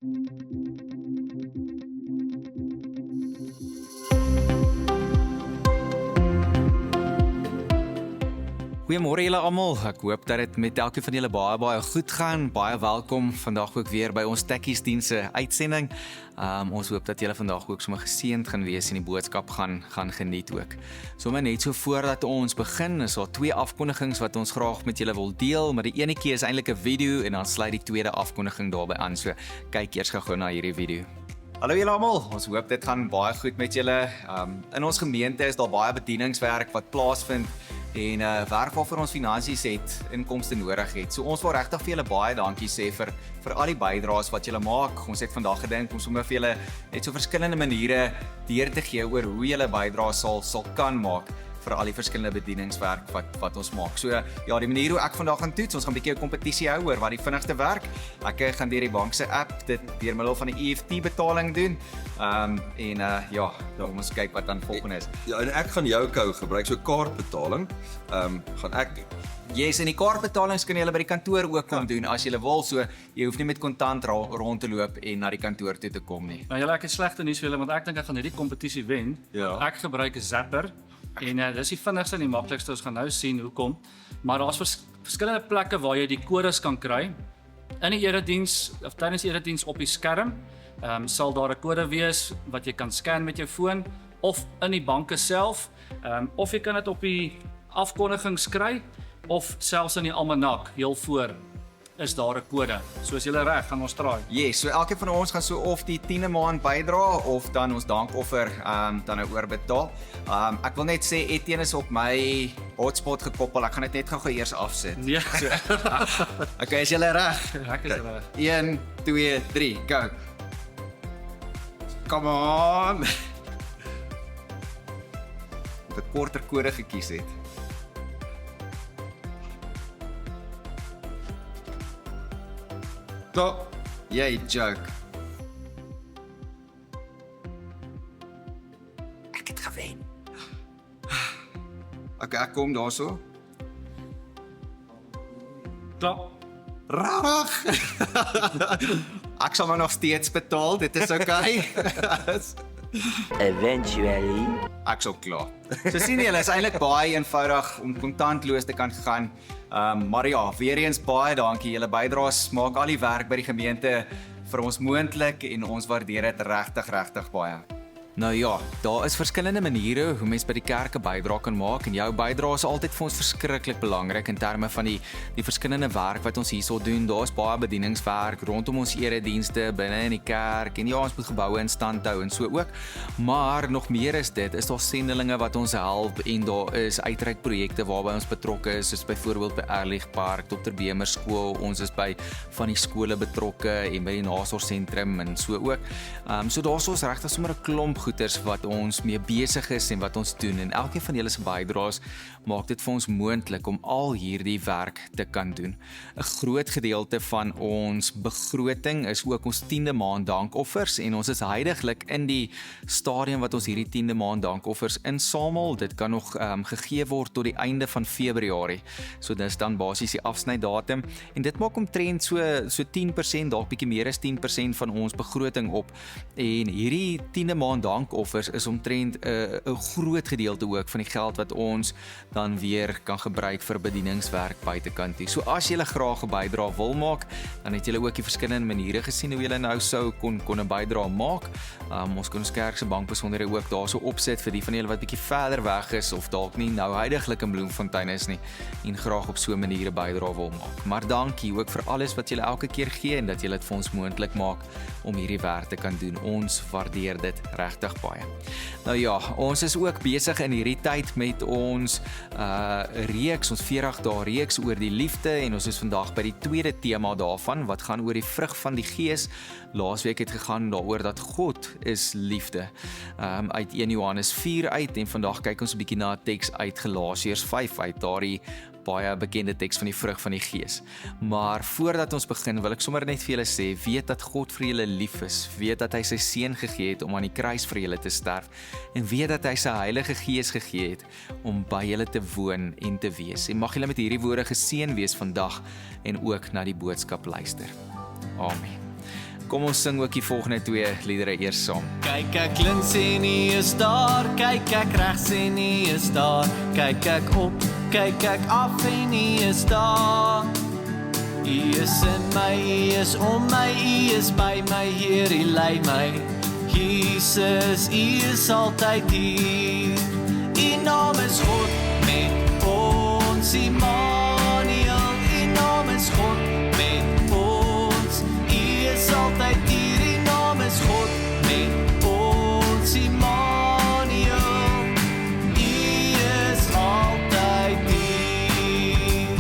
Goeiemôre julle almal. Ek hoop dat dit met elkeen van julle baie goed gaan. Baie welkom vandag ook weer by ons Tekkiesdienste uitsending. Ons hoop dat julle vandag ook sommer geseënd gaan wees en die boodskap gaan geniet ook. Sommer net so voordat ons begin, is daar 2 afkondigings wat ons graag met julle wil deel, maar die enetjie is eintlik 'n video en dan sluit die tweede afkondiging daarbey aan. So kyk eers gou na hierdie video. Hallo julle almal, ons hoop dit gaan baie goed met julle. In ons gemeente is daar baie bedieningswerk wat plaasvind en werk waarvoor ons finansies het, inkomste nodig het. So ons wil regtig vir julle baie dankie sê vir al die bydraes wat julle maak. Ons het vandag gedink om sommer vir julle net so verskillende maniere deur te gee oor hoe julle bydraes sal kan maak vir al die verskillende bedieningswerk wat ons maak. So ja, die manier hoe ek vandag gaan toets, ons gaan 'n bietjie 'n kompetisie hou oor wat die vinnigste werk. Ek gaan deur die bank se app dit deur middel van 'n EFT betaling doen. Ja, dan ons kyk wat dan volgende is. Ja, en ek gaan jou kou gebruik, so kaartbetaling. Gaan ek Yes, en die kaartbetalings kan julle by die kantoor ook kom doen as julle wil, so jy hoef nie met kontant rond te loop en na die kantoor toe te kom nie. Nou julle, ek het slegte nuus vir julle, want ek dink ek gaan hierdie kompetisie wen. Ja. Ek gebruik 'n Zapper en dis die vinnigste en die maklikste. Ons gaan nou sien hoekom. Maar daar's verskillende plekke waar jy die kodes kan kry. In die erediens of tydens die erediens op die skerm, sal daar 'n kode wees wat jy kan scan met jou foon of in die banke self, of jy kan dit op die afkondigings kry of selfs in die almanak heel voor is daar 'n kode. So as julle reg, gaan ons draai. Yes, so elkeen van ons gaan so of die 10de maand bydra of dan ons dankoffer dan nou oorbetaal. Ek wil net sê Etienne is op my hotspot gekoppel. Ek gaan dit net gou eers afsit. Ja. So, okay, is julle reg? Ek is reg. 1 2 3, go. Come on. Ek het 'n korter kode gekies het. Stop. Jy joke. Ek het gewen. Okay, ek kom daarso. Klap. Rarig. Ek sal maar nog steeds betaal. Dit is okay. Eventually. Ek sal klaar. So sien julle, is eintlik baie eenvoudig om kontantloos te kan gaan. Maar ja, weer eens baie dankie. Julle bydraes maak al die werk by die gemeente vir ons moontlik en ons waardeer dit regtig baie. Nou ja, daar is verskillende maniere hoe mens by die kerk 'n bydra kan maak en jou bydra is altyd vir ons verskriklik belangrik in terme van die verskillende werk wat ons hierso doen. Daar's baie bedieningswerk rondom ons eredienste binne in die kerk en ja, ons moet geboue in stand hou en so ook. Maar nog meer is dit, is daar sendelinge wat ons help en daar is uitreikprojekte waarby ons betrokke is, soos byvoorbeeld by Erlich Park, Dr. Bemer skool. Ons is by van die skole betrokke en by die nasorgsentrum en so ook. So daar's ons regtig sommer 'n klomp goeders wat ons mee besig is en wat ons doen en elkeen van julle se bydraes maak dit vir ons moontlik om al hierdie werk te kan doen. 'n Groot gedeelte van ons begroting is ook ons 10de maand dankoffers en ons is heidaglik in die stadium wat ons hierdie 10de maand dankoffers insamel. Dit kan nog gegee word tot die einde van Februarie. So dis dan basies die afsnydatum en dit maak omtrent so 10%, dalk bietjie meer as 10% van ons begroting op. En hierdie 10de maand dankoffers is omtrent 'n groot gedeelte ook van die geld wat ons dan weer kan gebruik vir bedieningswerk buitekant toe. So as jy graag 'n bydrae wil maak, dan het jy ook die verskillende maniere gesien hoe jy nou sou kon 'n bydrae maak. Ons kan ons kerk se bankbesonderhede ook daarso opsit vir die van julle wat bietjie verder weg is of dalk nie nou huidiglik in Bloemfontein is nie en graag op so 'n manier 'n bydrae wil maak. Maar dankie ook vir alles wat julle elke keer gee en dat julle dit vir ons moontlik maak om hierdie werk te kan doen. Ons waardeer dit regtig baie. Nou ja, ons is ook besig in hierdie tyd met ons reeks, ons 40 dae reeks oor die liefde en ons is vandag by die tweede tema daarvan wat gaan oor die vrug van die Gees. Laasweek het gegaan daaroor dat God is liefde. Uit 1 Johannes 4 uit en vandag kyk ons 'n bietjie na 'n teks uit Galasiërs 5 uit, daardie baie bekende teks van die vrug van die Gees. Maar voordat ons begin, wil ek sommer net vir julle sê, weet dat God vir julle lief is, weet dat hy sy seun gegee het om aan die kruis vir julle te sterf en weet dat hy sy Heilige Gees gegee het om by julle te woon en te wees. En mag julle met hierdie woorde geseën wees vandag en ook na die boodskap luister. Amen. Kom ons sing ook die volgende 2 liedere eers saam. Kyk ek links en hy is daar, kyk ek regs en hy is daar, kyk ek op, kyk ek af en hy is daar. Hy is in my, hy is om my, hy is by my, Heer, hy lei my. Jesus, hy is altyd hier. Die naam is God met ons, Immanuel. Die naam is God met ons, hy is altyd hier. Die naam is God met ons, Immanuel. Hy is altyd hier.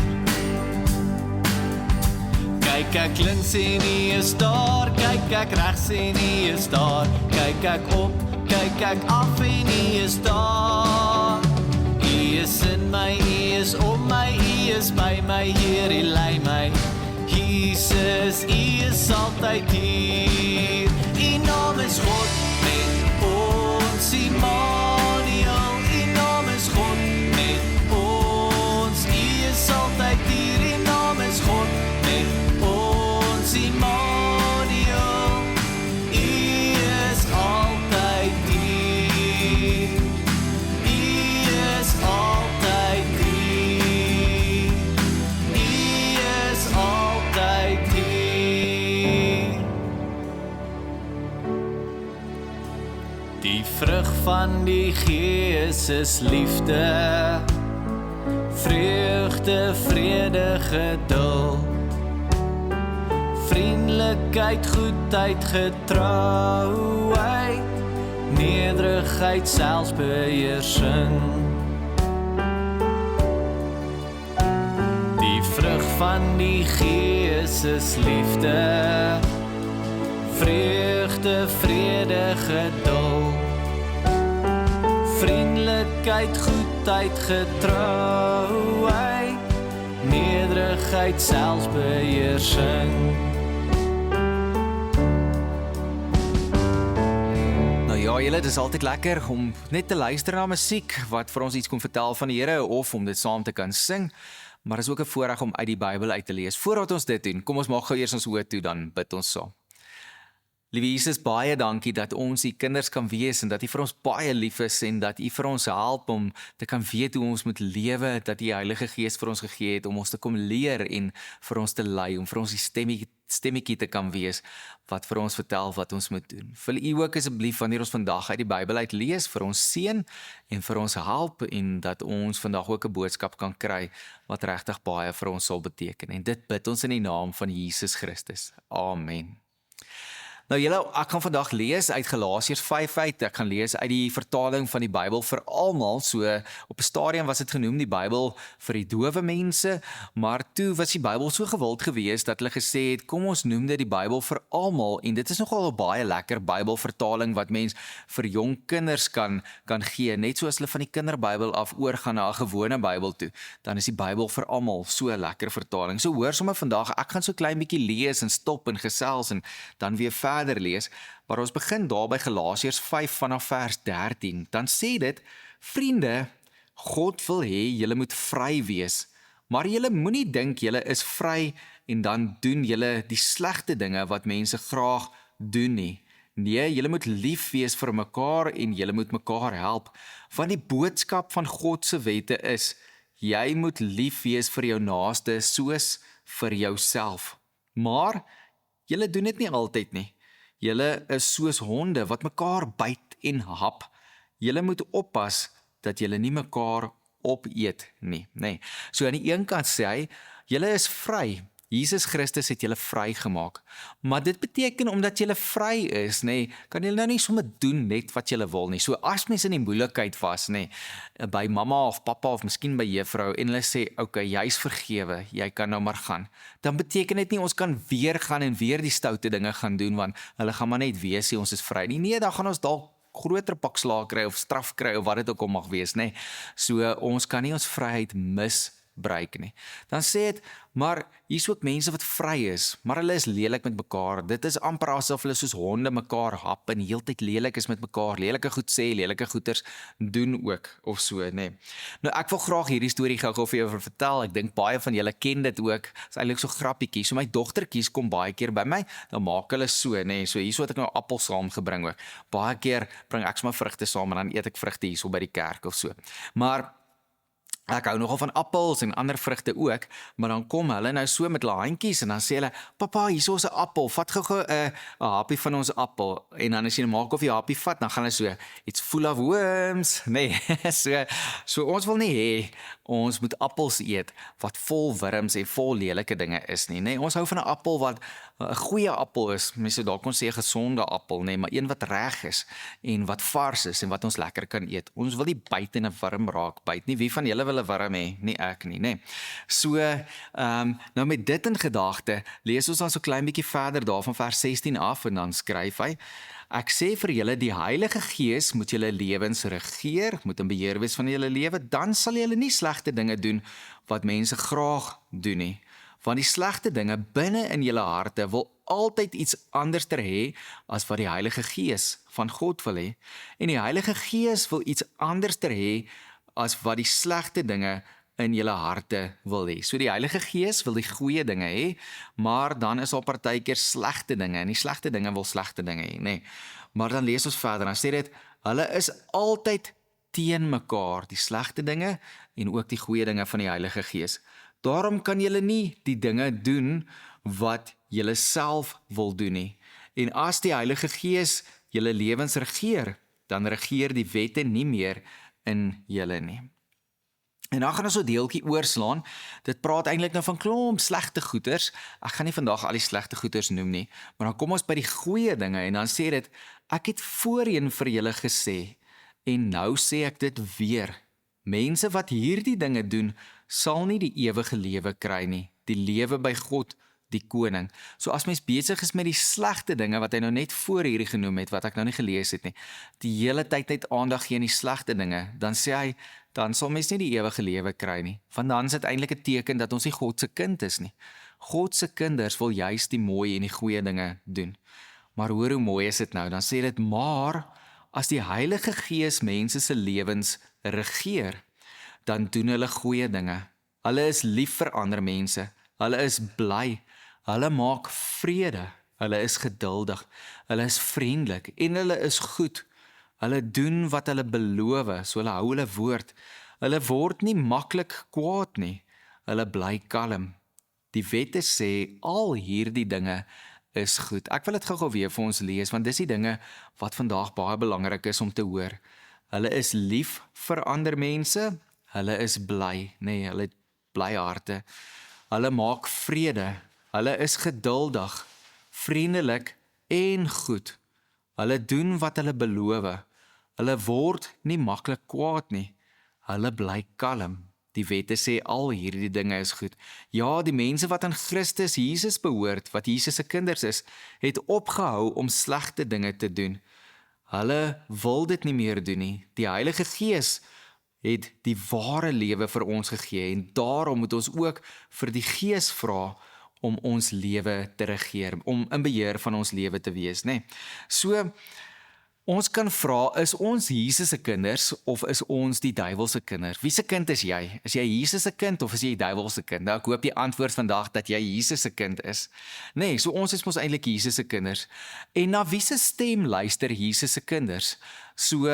Kyk ek links en hy is daar, kyk ek regs en hy is daar, kyk ek op, kyk ek af en hy is daar. Hy is in my, hy is om my, hy is by my, Heer, hy lei my. Jesus, hy is altyd hier. Die naam is God met ons, Immanuel. Die naam is God met ons, hy is altyd hier. Die naam is God met ons, Immanuel. Hy is altyd hier. Hy is altyd hier. Hy is altyd hier. Die vrug van die Gees is liefde, vreugde, vrede, geduld, vriendelikheid, goedheid, getrouheid, nederigheid, selfbeheersing. Die vrug van die Gees is liefde, vreugde, vrede, geduld, vriendelikheid, goedheid, getrouheid, nederigheid, selfbeheersing. Ja, julle, dit is altyd lekker om net te luister na musiek wat vir ons iets kon vertel van die Here of om dit saam te kan sing, maar is ook 'n voorreg om uit die Bybel uit te lees. Voordat ons dit doen, kom ons maak gou eers ons oë toe, dan bid ons saam. Liewe Jesus, baie dankie dat ons U kinders kan wees en dat U vir ons baie lief is en dat U vir ons help om te kan weet hoe ons moet lewe, dat U Heilige Gees vir ons gegee het om ons te kom leer en vir ons te lei, om vir ons die stemmetjie te kan wees wat vir ons vertel wat ons moet doen. Vul U ook asseblief wanneer ons vandag uit die Bybel uit lees vir ons seën en vir ons help en dat ons vandag ook 'n boodskap kan kry wat regtig baie vir ons sal beteken. En dit bid ons in die naam van Jesus Christus. Amen. Nou julle, ek gaan vandag lees uit Galasiërs 5 uit. Ek gaan lees uit die vertaling van die Bybel vir almal. So op 'n stadium was dit genoem die Bybel vir die dowe mense, maar toe was die Bybel so gewild geweest dat hulle gesê het, kom ons noem dit die Bybel vir almal, en dit is nogal 'n baie lekker Bybelvertaling wat mens vir jong kinders kan gee, net soos hulle van die kinderbybel af oorgaan na 'n gewone Bybel toe, dan is die Bybel vir almal so 'n lekker vertaling. So hoor sommer vandag, ek gaan so klein bietjie lees en stop en gesels en dan weer verder lees, maar ons begin daar by Galasiërs 5 vanaf vers 13. Dan sê dit, vriende, God wil hê julle moet vry wees, maar julle moenie dink julle is vry en dan doen julle die slegte dinge wat mense graag doen nie. Nee, julle moet lief wees vir mekaar en julle moet mekaar help, want die boodskap van God se wette is, jy moet lief wees vir jou naaste soos vir jouself. Maar julle doen dit nie altyd nie. Julle is soos honde wat mekaar byt en hap. Julle moet oppas dat julle nie mekaar opeet nie. Nee. So aan die een kant sê hy, julle is vry. Jesus Christus het julle vry gemaak. Maar dit beteken omdat julle vry is, kan julle nou nie sommer doen net wat julle wil nie. So as mens in die moeilikheid was, by mamma of pappa of miskien by juffrou en hulle sê, okay, jy's vergewe, jy kan nou maar gaan. Dan beteken dit nie ons kan weer gaan en weer die stoute dinge gaan doen, want hulle gaan maar net weet sê ons is vry nie. Nee, dan gaan ons dalk groter pak slaag kry of straf kry of wat dit ook al mag wees, So ons kan nie ons vryheid misbruik nie. Dan sê dit, maar hier's ook mense wat vry is, maar hulle is lelik met mekaar. Dit is amper asof hulle soos honde mekaar hap en heeltyd lelik is met mekaar. Lelike goed sê, lelike goeters doen ook of so, nê. Nou ek wil graag hierdie storie gou vir jou vertel. Ek dink baie van julle ken dit ook. Dit is eintlik so grappietjie. So my dogtertjies kom baie keer by my, dan maak hulle so, nê. So hierso het ek nou appels saamgebring ook. Baie keer bring ek sommer vrugte saam en dan eet ek vrugte hierso by die kerk of so. Maar ek hou nogal van appels en ander vrugte ook, maar dan kom hulle nou so met hulle handjies en dan sê hulle, "Pappa, hierso is 'n appel. Vat gou 'n happie van ons appel." En dan as jy maak of jy happie vat, dan gaan hulle so, "It's full of worms." Nee, so ons wil nie hê ons moet appels eet wat vol wurms en vol lelike dinge is nie. Nee, ons hou van 'n appel wat 'n goeie appel is. Mense sou dalk kon sê 'n gesonde appel, nee, maar een wat reg is en wat vars is en wat ons lekker kan eet. Ons wil nie byt en 'n wurm raak byt nie. Wie van julle wil 'n wurm hê? Nie ek nie, nê. So, nou met dit in gedagte, lees ons dan so klein bietjie verder daar van vers 16 af en dan skryf hy: Ek sê vir julle, die Heilige Gees moet julle lewens regeer, moet in beheer wees van julle lewe, dan sal julle nie slegte dinge doen wat mense graag doen nie. Want die slegte dinge binne in julle harte wil altyd iets anders hê as wat die Heilige Gees van God wil hê. En die Heilige Gees wil iets anders hê as wat die slegte dinge in julle harte wil hê. So die Heilige Gees wil die goeie dinge hê, maar dan is daar partykeer slegte dinge en die slegte dinge wil slegte dinge hê, nê. Maar dan lees ons verder, dan sê dit, hulle is altyd teen mekaar, die slegte dinge en ook die goeie dinge van die Heilige Gees. Daarom kan julle nie die dinge doen wat julle self wil doen nie. En as die Heilige Gees julle lewens regeer, dan regeer die wette nie meer in julle nie. En dan gaan ons so 'n deeltjie oorslaan. Dit praat eintlik nou van klomp slegte goeters. Ek gaan nie vandag al die slegte goeters noem nie, maar dan kom ons by die goeie dinge en dan sê dit, ek het voorheen vir julle gesê en nou sê ek dit weer. Mense wat hierdie dinge doen, sal nie die ewige lewe kry nie, die lewe by God, die koning. So as mens besig is met die slegte dinge wat hy nou net voor hierdie genoem het, wat ek nou nie gelees het nie, die hele tyd net aandag gee aan die slegte dinge, dan sê hy, dan sal mens nie die ewige lewe kry nie. Want dan is dit eintlik 'n teken dat ons nie God se kind is nie. God se kinders wil juis die mooi en die goeie dinge doen. Maar hoor hoe mooi is dit nou, dan sê dit, maar as die Heilige Gees mense se lewens regeer, dan doen hulle goeie dinge. Hulle is lief vir ander mense, hulle is bly, hulle maak vrede, hulle is geduldig, hulle is vriendelik en hulle is goed. Hulle doen wat hulle beloof, so hulle hou hulle woord. Hulle word nie maklik kwaad nie, hulle bly kalm. Die wette sê al hierdie dinge is goed. Ek wil dit gou-gou weer vir ons lees, want dis die dinge wat vandag baie belangrik is om te hoor. Hulle is lief vir ander mense, hulle is bly, nee, hulle het bly harte. Hulle maak vrede, hulle is geduldig, vriendelik en goed. Hulle doen wat hulle beloof. Hulle word nie maklik kwaad nie. Hulle bly kalm. Die wette sê al hierdie dinge is goed. Ja, die mense wat aan Christus Jesus behoort, wat Jesus se kinders is, het opgehou om slegte dinge te doen. Hulle wil dit nie meer doen nie. Die Heilige Gees het die ware lewe vir ons gegee en daarom moet ons ook vir die Gees vra om ons lewe te regeer, om in beheer van ons lewe te wees, né? So, ons kan vra, is ons Jesus se kinders of is ons die duiwel se kinders? Wie se kind is jy? Is jy Jesus se kind of is jy die duiwel se kind? Nou, ek hoop jy antwoord vandag dat jy Jesus se kind is. Nee, so ons is mos eintlik Jesus se kinders. En na wie se stem luister Jesus se kinders? So,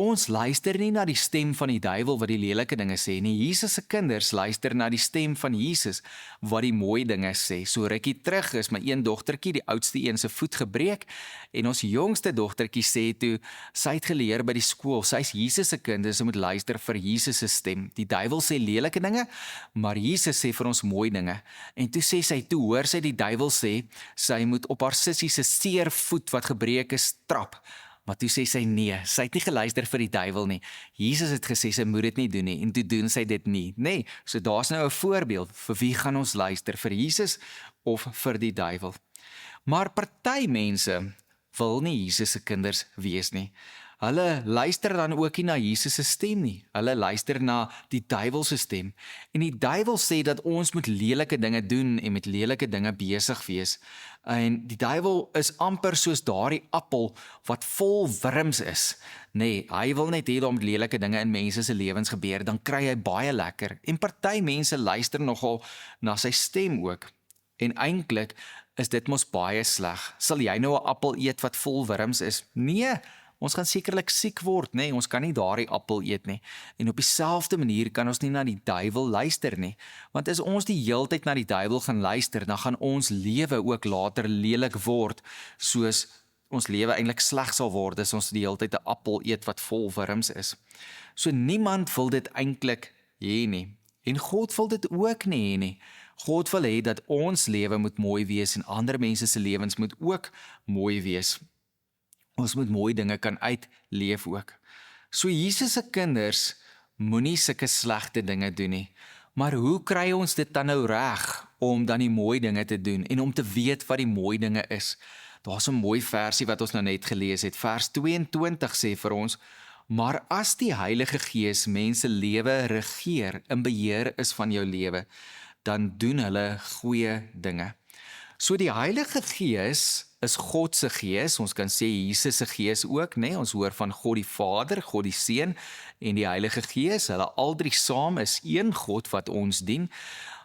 ons luister nie na die stem van die duiwel wat die lelike dinge sê nie. Jesus se kinders luister na die stem van Jesus wat die mooi dinge sê. So rukkie terug is my een dogtertjie, die oudste een se voet gebreek en ons jongste dogtertjie sê toe, sy het geleer by die skool, sy is Jesus se kind en sy moet luister vir Jesus se stem. Die duiwel sê lelike dinge, maar Jesus sê vir ons mooi dinge. En toe sê sy, toe hoor sy die duiwel sê, sy moet op haar sussie se seer voet wat gebreek is trap. Maar toe sê sy nee, sy het nie geluister vir die duiwel nie. Jesus het gesê sy moet dit nie doen nie en toe doen sy dit nie. Nee, so daar's nou 'n voorbeeld vir wie gaan ons luister, vir Jesus of vir die duiwel. Maar party mense wil nie Jesus se kinders wees nie. Hulle luister dan ook nie na Jesus se stem nie. Hulle luister na die duiwel se stem. En die duiwel sê dat ons moet lelike dinge doen en met lelike dinge besig wees. En die duiwel is amper soos daardie appel wat vol wurms is. Nee, hy wil net hê daar moet lelike dinge in mense se lewens gebeur, dan kry hy baie lekker. En party mense luister nogal na sy stem ook. En eintlik is dit mos baie sleg. Sal jy nou 'n appel eet wat vol wurms is? Nee, ons gaan sekerlik siek word, nee, ons kan nie daardie appel eet nie. En op dieselfde manier kan ons nie na die duiwel luister nie. Want as ons die heeltyd na die duiwel gaan luister, dan gaan ons lewe ook later lelik word, soos ons lewe eintlik sleg sal word as ons die heeltyd 'n appel eet wat vol wurms is. So niemand wil dit eintlik hê nie. En God wil dit ook nie hê nie. God wil hê dat ons lewe moet mooi wees en ander mense se lewens moet ook mooi wees. Ons moet mooi dinge kan uitleef ook. So Jesus se kinders moenie sulke slegte dinge doen nie. Maar hoe kry ons dit dan nou reg om dan die mooi dinge te doen en om te weet wat die mooi dinge is? Daar's 'n mooi versie wat ons nou net gelees het. Vers 22 sê vir ons: "Maar as die Heilige Gees mense lewe regeer, in beheer is van jou lewe, dan doen hulle goeie dinge." So die Heilige Gees is God se Gees, ons kan sê Jesus se Gees ook, né? Ons hoor van God die Vader, God die Seun en die Heilige Gees, hulle al drie saam is een God wat ons dien,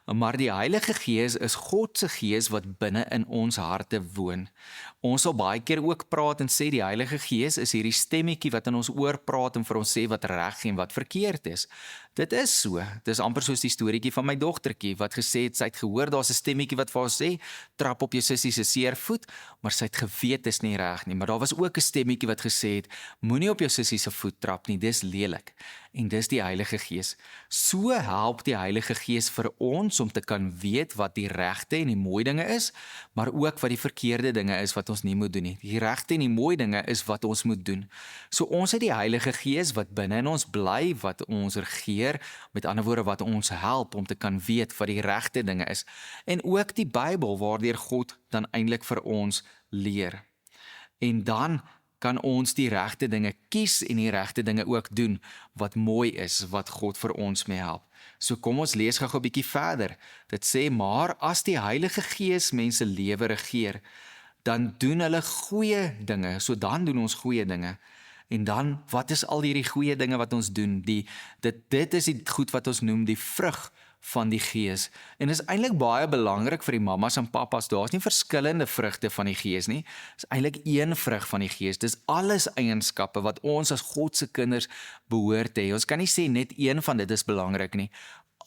maar die Heilige Gees is God se Gees wat binne in ons harte woon. Ons sal baie keer ook praat en sê die Heilige Gees is hierdie stemmetjie wat in ons oor praat en vir ons sê wat reg en wat verkeerd is. Dit is so. Dit is amper soos die storieetjie van my dogtertjie wat gesê het sy het gehoor daar's 'n stemmetjie wat vir haar sê trap op jou sussie se seer voet, maar sy het geweet is nie reg nie. Maar daar was ook 'n stemmetjie wat gesê het moenie op jou sussie se voet trap nie, dis lelik. En dis die Heilige Gees. So help die Heilige Gees vir ons om te kan weet wat die regte en die mooi dinge is, maar ook wat die verkeerde dinge is wat ons nie moet doen nie. Die regte en die mooi dinge is wat ons moet doen. So ons het die Heilige Gees wat binne in ons bly, wat ons regeer, met ander woorde wat ons help om te kan weet wat die regte dinge is. En ook die Bybel waardeur God dan eintlik vir ons leer. En dan kan ons die regte dinge kies en die regte dinge ook doen wat mooi is, wat God vir ons mee help. So kom ons lees gou 'n bietjie verder. Dit sê, maar as die Heilige Gees mense lewe regeer, dan doen hulle goeie dinge. So dan doen ons goeie dinge. En dan, wat is al hierdie goeie dinge wat ons doen? Dit is die goed wat ons noem die vrug van die Gees. En is eintlik baie belangrik vir die mammas en pappas. Daar's nie verskillende vrugte van die Gees nie. Is eintlik een vrug van die Gees. Dis alles eienskappe wat ons as God se kinders behoort te hê. Ons kan nie sê net een van dit is belangrik nie.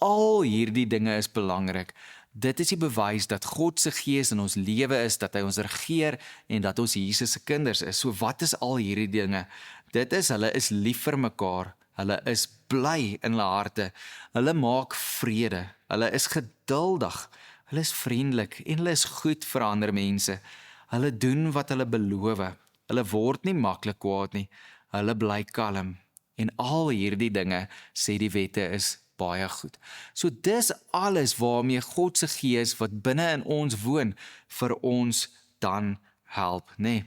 Al hierdie dinge is belangrik. Dit is die bewys dat God se Gees in ons lewe is, dat hy ons regeer en dat ons Jesus se kinders is. So wat is al hierdie dinge? Dit is, hulle is lief vir mekaar. Hulle is bly in hulle harte. Hulle maak vrede. Hulle is geduldig. Hulle is vriendelik en hulle is goed vir ander mense. Hulle doen wat hulle beloof. Hulle word nie maklik kwaad nie. Hulle bly kalm. En al hierdie dinge, sê die wette, is baie goed. So dis alles waarmee God se Gees wat binne in ons woon, vir ons dan help, né?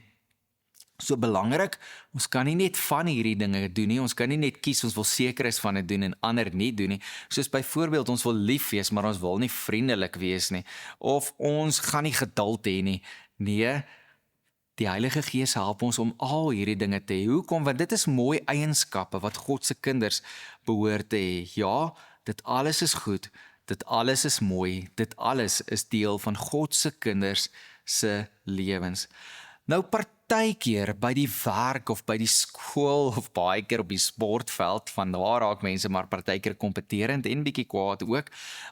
So belangrik, ons kan nie net van hierdie dinge doen nie, ons kan nie net kies, ons wil seker is van dit doen en ander nie doen nie, soos byvoorbeeld, ons wil lief wees, maar ons wil nie vriendelik wees nie, of ons gaan nie geduld hê nie, nee, die Heilige Gees help ons om al hierdie dinge te hê. Hoekom? Want dit is mooi eienskappe wat God se kinders behoort te hê. Ja, dit alles is goed, dit alles is mooi, dit alles is deel van God se kinders se lewens. Nou partykeer by die werk of by die skool of baie keer op die sportveld, van daar raak mense maar partykeer kompeterend en bietjie kwaad ook,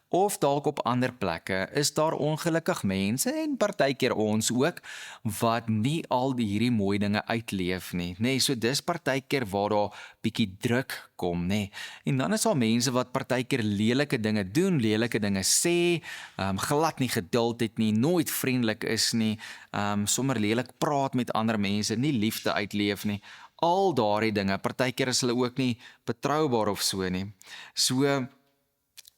of dalk op ander plekke, is daar ongelukkig mense en partykeer ons ook, wat nie al hierdie mooi dinge uitleef nie, nee, so dis partykeer waar daar bietjie druk kom, nee, en dan is daar mense wat partykeer lelike dinge doen, lelike dinge sê, glad nie geduld het nie, nooit vriendelik is nie, sommer lelik praat met ander mense, nie liefde uitleef nie, al daardie dinge, partykeer is hulle ook nie betroubaar of so nie. So,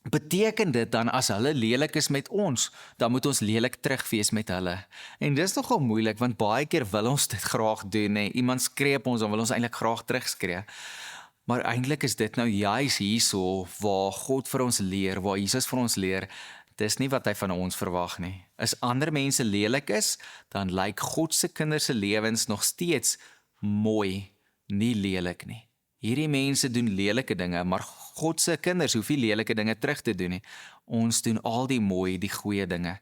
beteken dit dan as hulle lelik is met ons, dan moet ons lelik terug wees met hulle. En dis nogal moeilik, want baie keer wil ons dit graag doen, en iemand skree op ons, dan wil ons eintlik graag terugskree. Maar eintlik is dit nou juis hierso waar God vir ons leer, waar Jesus vir ons leer, dis nie wat hy van ons verwag nie. As ander mense lelik is, dan lyk God se kinders se lewens nog steeds mooi, nie lelik nie. Hierdie mense doen lelike dinge, maar God se kinders hoef nie lelike dinge terug te doen nie. Ons doen al die mooi, die goeie dinge.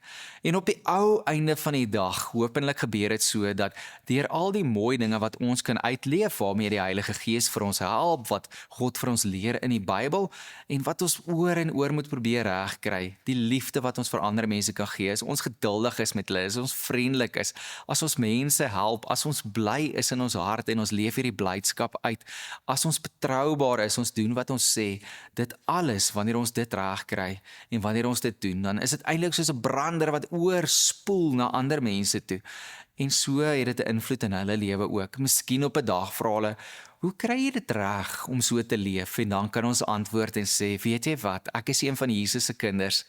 En op die ou einde van die dag, hopelik gebeur dit so, dat deur al die mooi dinge wat ons kan uitleef, waarmee die Heilige Gees vir ons help, wat God vir ons leer in die Bybel, en wat ons oor en oor moet probeer regkry, die liefde wat ons vir ander mense kan gee, as ons geduldig is met hulle, as ons vriendelik is, as ons mense help, as ons bly is in ons hart en ons leef hierdie blydskap uit, as ons betroubaar is, ons doen wat ons sê, dit alles, wanneer ons dit regkry, en wanneer ons dit doen, dan is dit eintlik soos 'n brander wat oorspoel na ander mense toe. En so het dit 'n invloed in hulle lewe ook. Miskien op 'n dag vra hulle, hoe kry jy dit reg om so te leef? En dan kan ons antwoord en sê, weet jy wat, ek is een van Jesus se kinders.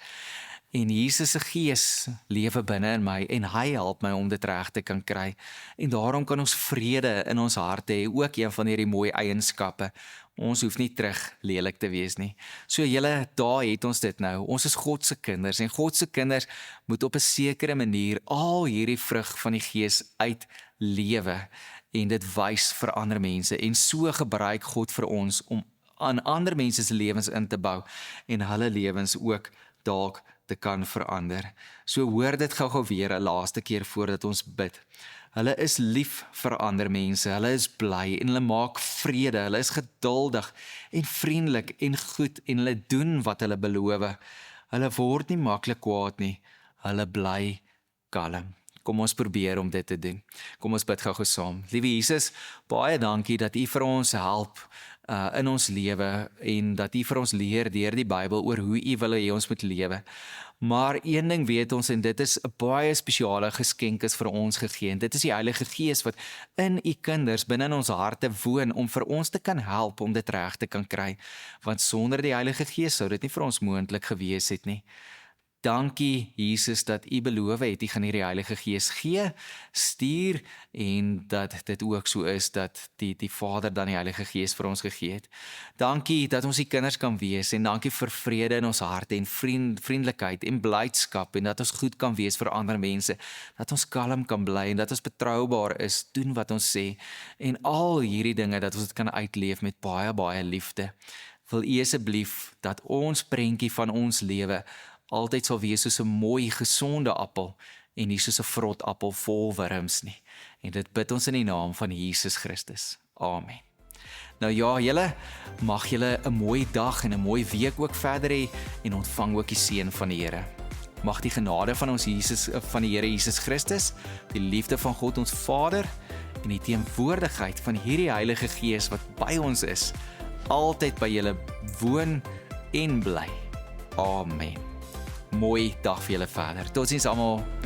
En Jesus se Gees lewe binne in my en hy help my om dit reg te kan kry. En daarom kan ons vrede in ons harte hê, ook een van hierdie mooi eienskappe. Ons hoef nie terug lelik te wees nie. So julle, daar het ons dit nou. Ons is God se kinders en God se kinders moet op 'n sekere manier al hierdie vrug van die Gees uitlewe en dit wys vir ander mense. En so gebruik God vir ons om aan ander mense se lewens in te bou en hulle lewens ook dalk te kan verander. So hoor dit gou-gou weer 'n laaste keer voordat ons bid. Hulle is lief vir ander mense, hulle is bly en hulle maak vrede, hulle is geduldig en vriendelik en goed en hulle doen wat hulle beloof. Hulle word nie maklik kwaad nie, hulle bly kalm. Kom ons probeer om dit te doen. Kom ons bid gou-gou saam. Liewe Jesus, baie dankie dat U vir ons help in ons lewe en dat U vir ons leer deur die Bybel oor hoe U wil hê ons moet lewe. Maar een ding weet ons en dit is 'n baie spesiale geskenk is vir ons gegee en dit is die Heilige Gees wat in U kinders binne in ons harte woon om vir ons te kan help om dit reg te kan kry. Want sonder die Heilige Gees sou dit nie vir ons moontlik gewees het nie. Dankie Jesus dat U beloof het, U gaan hierdie Heilige Gees gee, stuur en dat dit ook so is dat die Vader dan die Heilige Gees vir ons gegee het. Dankie dat ons die kinders kan wees en dankie vir vrede in ons harte en vriendelikheid en blydskap en dat ons goed kan wees vir ander mense, dat ons kalm kan bly en dat ons betroubaar is, doen wat ons sê en al hierdie dinge dat ons dit kan uitleef met baie, baie liefde. Wil U asseblief dat ons prentjie van ons lewe altyd sal wees soos 'n mooi, gesonde appel en nie soos 'n vrot appel vol wurms nie. En dit bid ons in die naam van Jesus Christus. Amen. Nou ja, julle, mag julle 'n mooi dag en 'n mooi week ook verder hê en ontvang ook die seën van die Here. Mag die genade van van die Here Jesus Christus, die liefde van God ons Vader en die teenwoordigheid van hierdie Heilige Gees wat by ons is, altyd by julle woon en bly. Amen. Mooi dag vir julle verder. Totsiens almal.